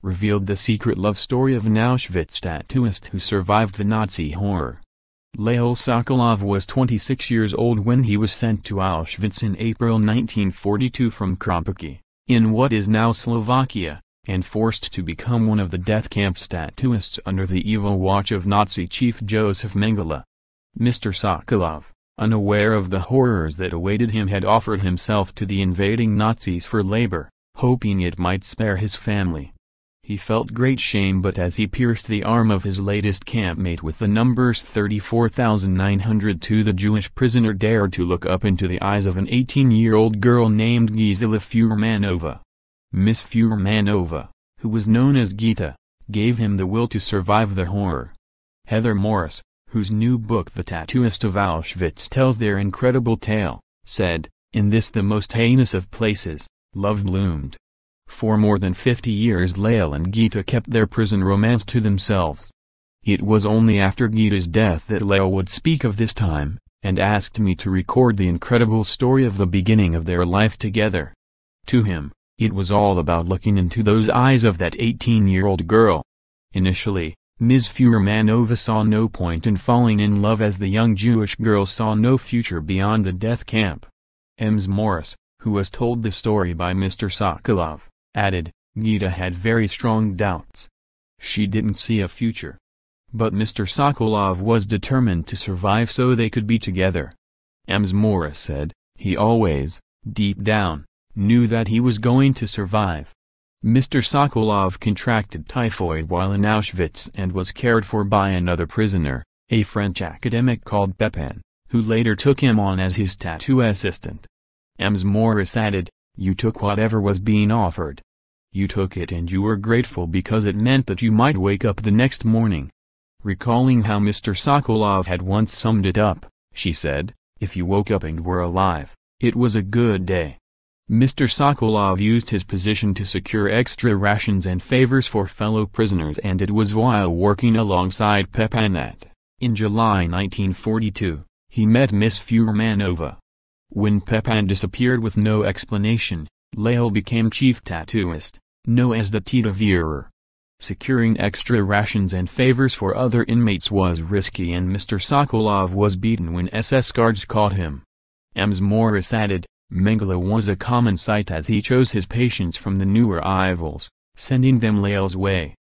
revealed the secret love story of an Auschwitz tattooist who survived the Nazi horror. Lale Sokolov was 26 years old when he was sent to Auschwitz in April 1942 from Krompachy, in what is now Slovakia, and forced to become one of the death camp's tattooists under the evil watch of Nazi chief Josef Mengele. Mr. Sokolov, unaware of the horrors that awaited him, had offered himself to the invading Nazis for labor, hoping it might spare his family. He felt great shame, but as he pierced the arm of his latest campmate with the numbers 34,902, the Jewish prisoner dared to look up into the eyes of an 18-year-old girl named Gisela Fuhrmannova. Miss Fuhrmannova, who was known as Gita, gave him the will to survive the horror. Heather Morris, whose new book The Tattooist of Auschwitz tells their incredible tale, said, "In this, the most heinous of places, love bloomed." For more than 50 years Lale and Gita kept their prison romance to themselves. It was only after Gita's death that Lale would speak of this time, and asked me to record the incredible story of the beginning of their life together. To him, it was all about looking into those eyes of that 18-year-old girl. Initially, Ms. Fuhrmannova saw no point in falling in love, as the young Jewish girl saw no future beyond the death camp. Ms. Morris, who was told the story by Mr. Sokolov, added, "Gita had very strong doubts. She didn't see a future. But Mr. Sokolov was determined to survive so they could be together." Ms. Morris said, "He always, deep down, knew that he was going to survive." Mr. Sokolov contracted typhoid while in Auschwitz and was cared for by another prisoner, a French academic called Pepin, who later took him on as his tattoo assistant. Ms. Morris added, "You took whatever was being offered. You took it and you were grateful because it meant that you might wake up the next morning." Recalling how Mr. Sokolov had once summed it up, she said, "If you woke up and were alive, it was a good day." Mr. Sokolov used his position to secure extra rations and favors for fellow prisoners, and it was while working alongside Pepin that, in July 1942, he met Miss Fuhrmannova. When Pepin disappeared with no explanation, Lale became chief tattooist, known as the Tätowierer. Securing extra rations and favors for other inmates was risky, and Mr. Sokolov was beaten when SS guards caught him. Ms. Morris added, "Mengele was a common sight as he chose his patients from the newer arrivals, sending them Lale's way.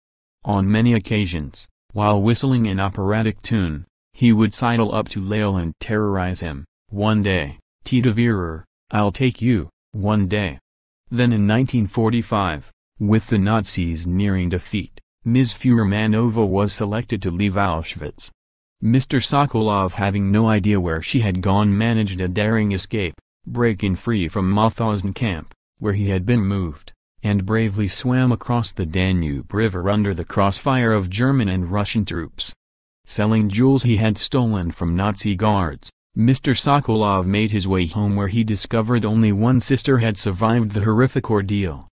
On many occasions, while whistling an operatic tune, he would sidle up to Lale and terrorize him. 'One day, Tätowierer, I'll take you, one day.'" Then in 1945, with the Nazis nearing defeat, Ms. Fuhrmannova was selected to leave Auschwitz. Mr. Sokolov, having no idea where she had gone, managed a daring escape, breaking free from Mauthausen camp, where he had been moved, and bravely swam across the Danube River under the crossfire of German and Russian troops. Selling jewels he had stolen from Nazi guards, Mr. Sokolov made his way home, where he discovered only one sister had survived the horrific ordeal.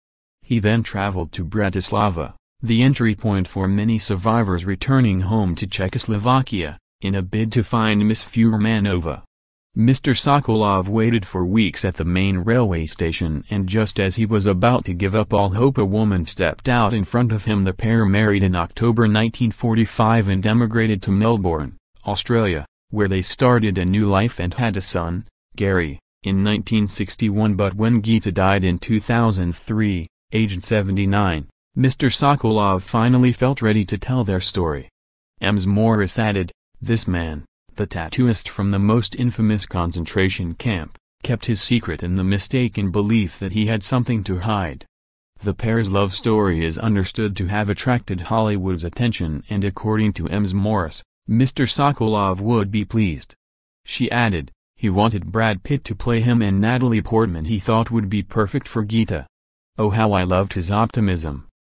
He then traveled to Bratislava, the entry point for many survivors returning home to Czechoslovakia, in a bid to find Miss Fuhrmannova. Mr. Sokolov waited for weeks at the main railway station, and just as he was about to give up all hope, a woman stepped out in front of him. The pair married in October 1945 and emigrated to Melbourne, Australia, where they started a new life and had a son, Gary, in 1961. But when Gita died in 2003, aged 79, Mr. Sokolov finally felt ready to tell their story. Ms. Morris added, "This man, the tattooist from the most infamous concentration camp, kept his secret in the mistaken belief that he had something to hide." The pair's love story is understood to have attracted Hollywood's attention, and according to Ms. Morris, Mr. Sokolov would be pleased. She added, "He wanted Brad Pitt to play him and Natalie Portman he thought would be perfect for Gita. Oh, how I loved his optimism."